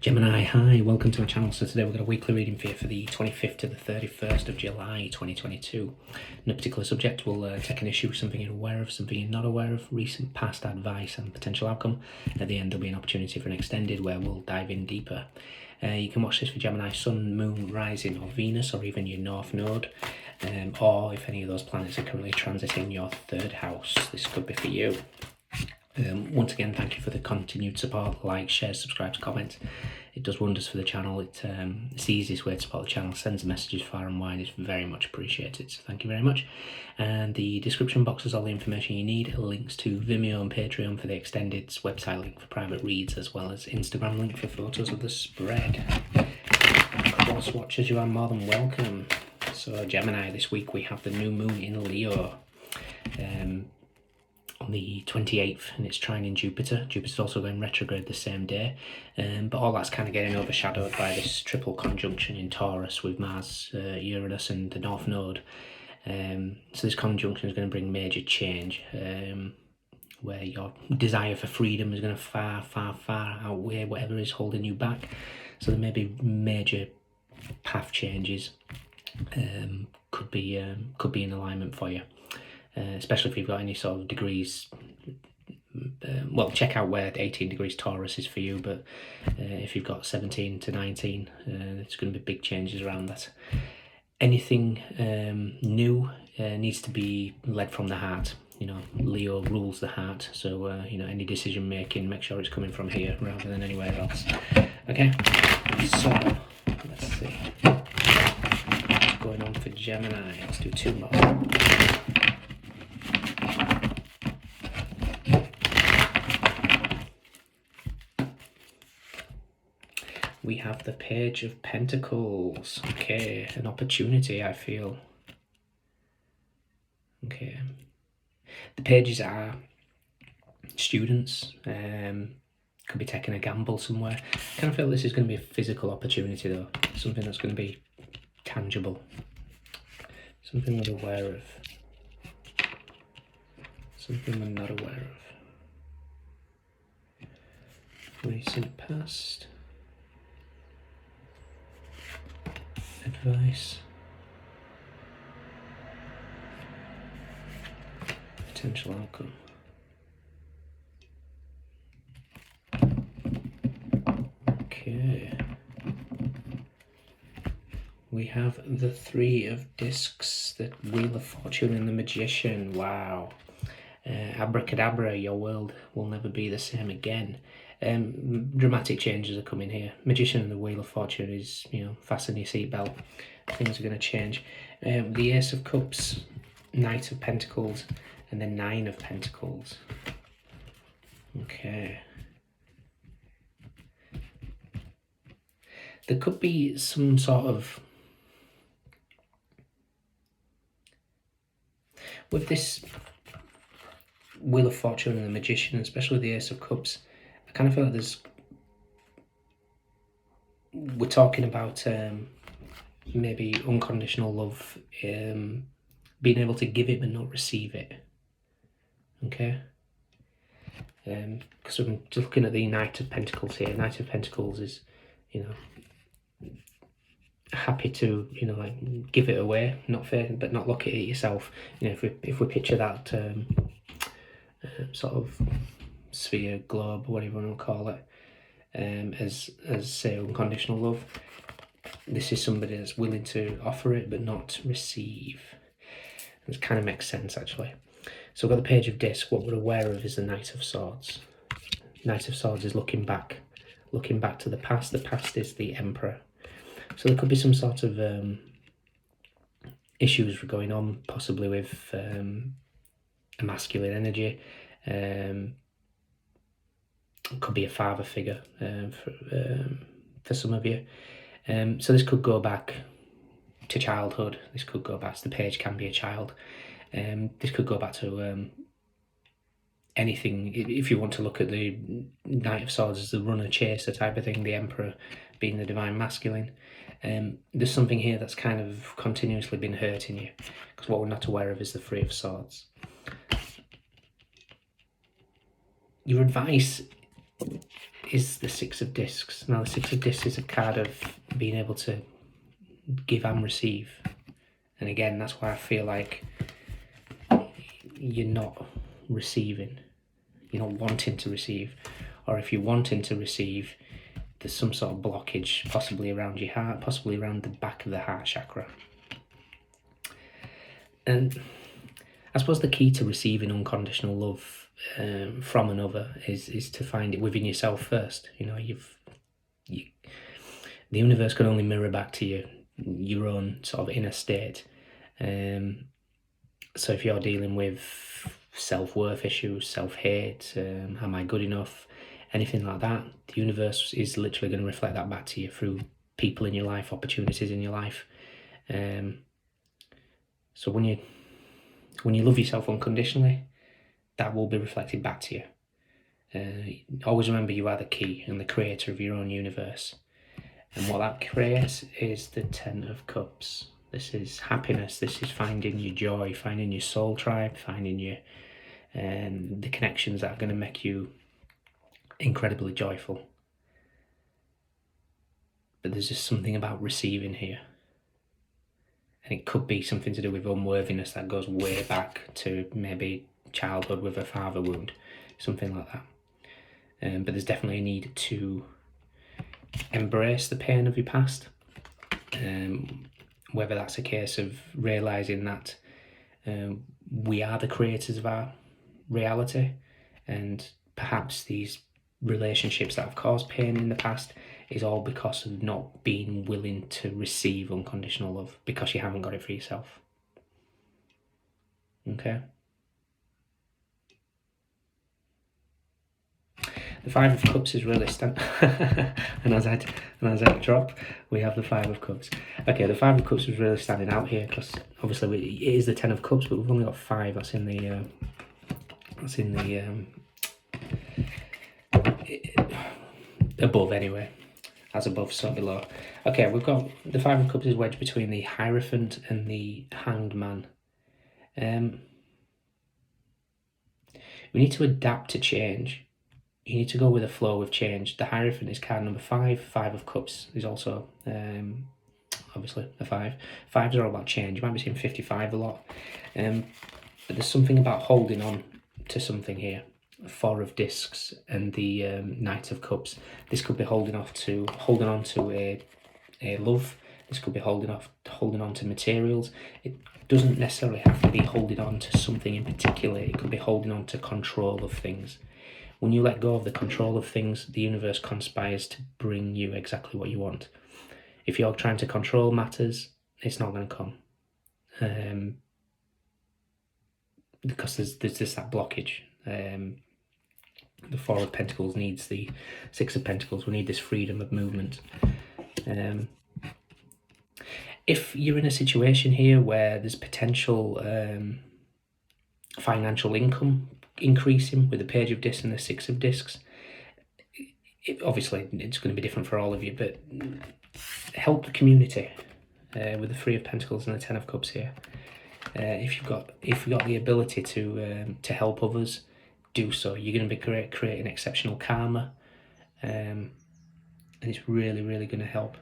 Gemini, hi, welcome to my channel. So today we've got a weekly reading for you for the 25th to the 31st of July 2022. No particular subject, we'll take an issue with something you're aware of, something you're not aware of, recent past advice and potential outcome. At the end there'll be an opportunity for an extended where we'll dive in deeper. You can watch this for Gemini, Sun, Moon, Rising or Venus, or even your North Node, or if any of those planets are currently transiting your third house, this could be for you. Once again, thank you for the continued support, like, share, subscribe, comment. It does wonders for the channel. It's the easiest way to support the channel, sends messages far and wide. It's very much appreciated, so thank you very much. And the description box has all the information you need, links to Vimeo and Patreon for the extended, website link for private reads, as well as Instagram link for photos of the spread. Cross watchers, you are more than welcome. So Gemini, this week we have the new moon in Leo. On the 28th, and it's trining Jupiter. Jupiter's also going retrograde the same day, but all that's kind of getting overshadowed by this triple conjunction in Taurus with Mars, Uranus and the North Node. So this conjunction is going to bring major change, where your desire for freedom is going to far outweigh whatever is holding you back. So there may be major path changes, could be in alignment for you. Especially if you've got any sort of degrees, well, check out where 18 degrees Taurus is for you, but if you've got 17 to 19, there's going to be big changes around that. Anything new needs to be led from the heart. You know, Leo rules the heart, so you know, any decision making, make sure it's coming from here rather than anywhere else. Okay, so let's see what's going on for Gemini. Let's do two more. We have the Page of Pentacles. Okay, an opportunity, I feel. Okay. The pages are students. Could be taking a gamble somewhere. I kind of feel this is going to be a physical opportunity though. Something that's going to be tangible. Something we're aware of. Something we're not aware of. Recent past. Advice, potential outcome. Okay, we have the Three of Discs, the Wheel of Fortune and the Magician. Wow. Abracadabra, your world will never be the same again. Dramatic changes are coming here. Magician and the Wheel of Fortune is, you know, fasten your seatbelt. Things are going to change. The Ace of Cups, Knight of Pentacles, and the Nine of Pentacles. Okay. There could be some sort of... with this Wheel of Fortune and the Magician, especially the Ace of Cups, I kind of feel like we're talking about maybe unconditional love, being able to give it but not receive it. Okay? Because I'm just looking at the Knight of Pentacles here. Knight of Pentacles is, you know, happy to, you know, like give it away, not fair, but not look at it yourself. You know, if we picture that sort of sphere, globe, whatever you want to call it, as say unconditional love, this is somebody that's willing to offer it but not receive. It kind of makes sense actually. So we've got the Page of Discs. What we're aware of is the Knight of Swords. Knight of Swords is looking back to the past. The past is the Emperor. So there could be some sort of issues going on, possibly with a masculine energy. Could be a father figure for some of you. So this could go back to childhood. This could go back to the page, can be a child. This could go back to anything. If you want to look at the Knight of Swords as the runner chaser type of thing, the Emperor being the divine masculine, there's something here that's kind of continuously been hurting you, because what we're not aware of is the Three of Swords. Your advice is the Six of Discs. Now, the Six of Discs is a card of being able to give and receive. And again, that's why I feel like you're not receiving. You're not wanting to receive. Or if you're wanting to receive, there's some sort of blockage, possibly around your heart, possibly around the back of the heart chakra. And I suppose the key to receiving unconditional love from another is to find it within yourself first. You know, the universe can only mirror back to you your own sort of inner state. So if you're dealing with self-worth issues, self-hate, am I good enough, anything like that, the universe is literally going to reflect that back to you through people in your life, opportunities in your life. So when you love yourself unconditionally, that will be reflected back to you. Always remember you are the key and the creator of your own universe. And what that creates is the Ten of Cups. This is happiness. This is finding your joy, finding your soul tribe, finding your the connections that are going to make you incredibly joyful. But there's just something about receiving here. And it could be something to do with unworthiness that goes way back to maybe childhood with a father wound, something like that. But there's definitely a need to embrace the pain of your past. Whether that's a case of realising that we are the creators of our reality, and perhaps these relationships that have caused pain in the past is all because of not being willing to receive unconditional love, because you haven't got it for yourself. Okay? The Five of Cups is really and as I drop, we have the Five of Cups. Okay, the Five of Cups is really standing out here because obviously it is the Ten of Cups, but we've only got five. That's in the above anyway. As above, so below. Okay, we've got the Five of Cups is wedged between the Hierophant and the Hanged Man. We need to adapt to change. You need to go with the flow with change. The Hierophant is card number 5. Five of Cups is also obviously a 5. Fives are all about change. You might be seeing 55 a lot. But there's something about holding on to something here. Four of Discs and the Knight of Cups. This could be holding on to a love. This could be holding on to materials. It doesn't necessarily have to be holding on to something in particular. It could be holding on to control of things. When you let go of the control of things, the universe conspires to bring you exactly what you want. If you're trying to control matters, it's not going to come. Because there's just that blockage. The Four of Pentacles needs the Six of Pentacles. We need this freedom of movement. If you're in a situation here where there's potential financial income increasing with the Page of Discs and the Six of Discs, obviously it's going to be different for all of you, but help the community with the Three of Pentacles and the Ten of Cups here. If you've got the ability to help others, do so. You're going to be creating exceptional karma, and it's really, really going to help.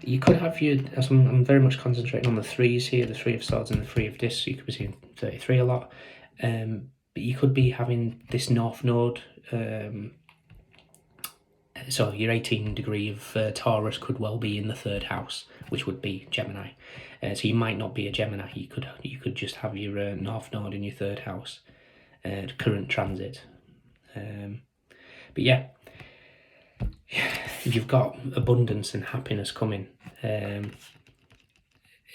You could have I'm very much concentrating on the threes here, the Three of Swords and the Three of Discs. You could be seeing 33 a lot, but you could be having this North Node. So your 18 degree of Taurus could well be in the third house, which would be Gemini. So you might not be a Gemini. You could just have your North Node in your third house. Current transit. But yeah, you've got abundance and happiness coming. It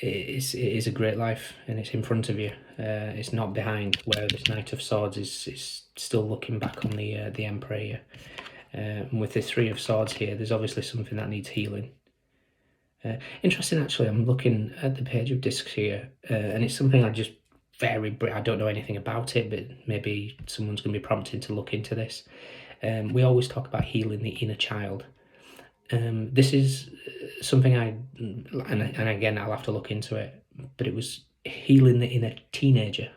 is a great life, and it's in front of you. It's not behind, where this Knight of Swords is still looking back on the Emperor here. And with the Three of Swords here, there's obviously something that needs healing. Interesting, actually, I'm looking at the Page of Discs here, and it's something I don't know anything about it, but maybe someone's going to be prompted to look into this. We always talk about healing the inner child. This is something and again, I'll have to look into it, but it was healing the inner teenager.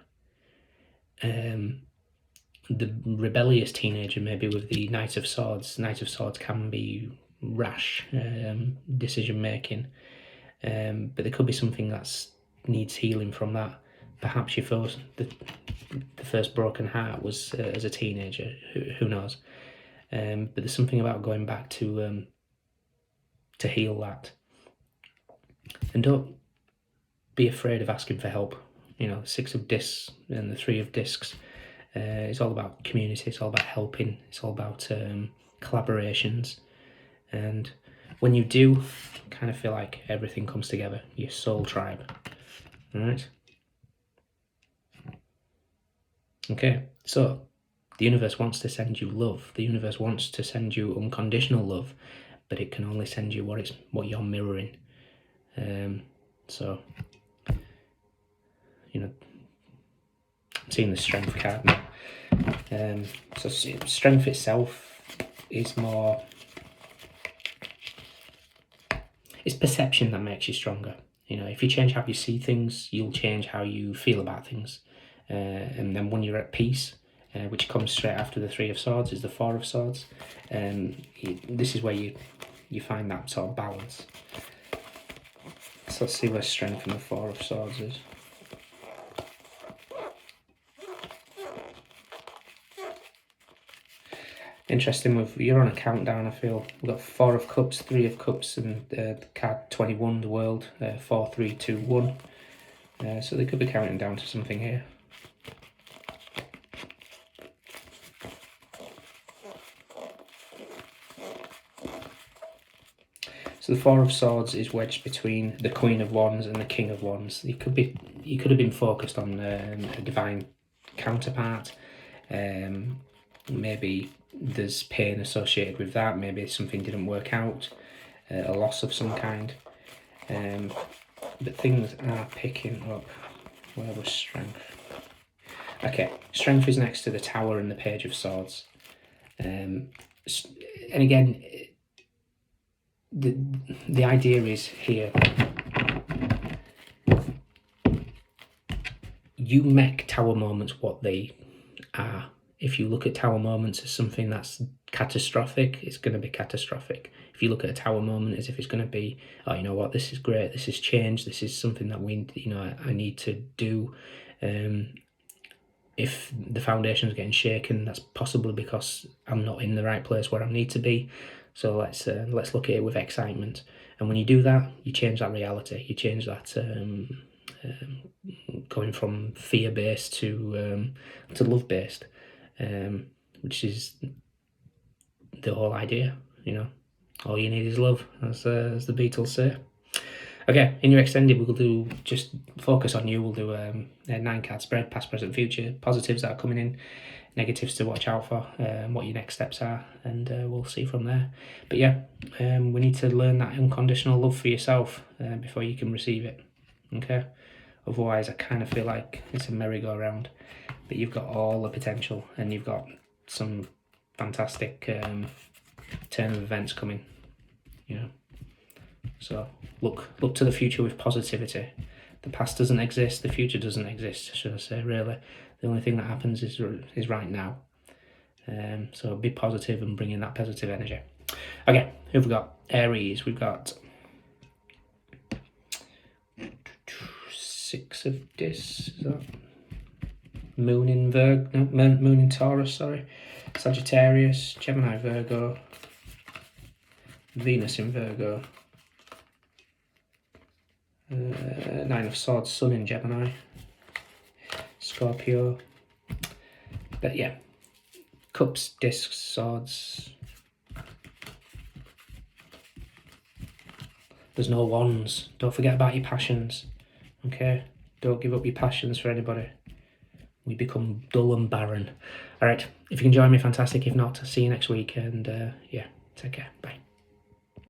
the rebellious teenager, maybe with the Knight of Swords. Knight of Swords can be rash decision making, but there could be something that needs healing from that. Perhaps the first broken heart was as a teenager. Who knows? But there's something about going back to heal that, and don't be afraid of asking for help. You know, the 6 of discs and the 3 of discs. It's all about community. It's all about helping. It's all about collaborations, and when you do, kind of feel like everything comes together. Your soul tribe. All right. Okay. So the universe wants to send you love. The universe wants to send you unconditional love, but it can only send you what you're mirroring. So, you know, I'm seeing the strength card now. So strength itself is more, it's perception that makes you stronger. You know, if you change how you see things, you'll change how you feel about things. And then when you're at peace, which comes straight after the 3 of Swords, is the 4 of Swords. This is where you find that sort of balance. So let's see where strength in the 4 of Swords is. Interesting, you're on a countdown, I feel. We've got 4 of Cups, 3 of Cups, and the card 21, the World, 4, 3, 2, 1. So they could be counting down to something here. So the 4 of Swords is wedged between the Queen of Wands and the King of Wands. You could have been focused on a divine counterpart. Maybe there's pain associated with that. Maybe something didn't work out, a loss of some kind. But things are picking up. Where was strength? Okay, strength is next to the Tower and the Page of Swords. And again, the idea is here, you make tower moments what they are. If you look at tower moments as something that's catastrophic, it's going to be catastrophic. If you look at a tower moment as if it's going to be, oh, you know what, this is great, this is change, this is something that I need to do. If the foundation's getting shaken, that's possibly because I'm not in the right place where I need to be. So let's look at it with excitement. And when you do that, you change that reality. You change that going from fear-based to love-based, which is the whole idea. You know, all you need is love, as the Beatles say. Okay, in your extended, we'll do just focus on you. We'll do a 9-card spread, past, present, future, positives that are coming in, negatives to watch out for, what your next steps are, and we'll see from there. But yeah, we need to learn that unconditional love for yourself before you can receive it. Okay, otherwise I kind of feel like it's a merry-go-round. But you've got all the potential, and you've got some fantastic turn of events coming. You know. So look to the future with positivity. The past doesn't exist, the future doesn't exist, should I say, really. The only thing that happens is right now. So be positive and bring in that positive energy. Okay, who have we got? Aries, we've got 6 of discs. Is that Moon in Taurus, sorry. Sagittarius, Gemini, Virgo, Venus in Virgo. 9 of Swords, Sun in Gemini, Scorpio. But yeah, Cups, Discs, Swords. There's no Wands. Don't forget about your passions. Okay, don't give up your passions for anybody. We become dull and barren. All right, if you can join me, fantastic. If not, see you next week. And yeah, take care. Bye.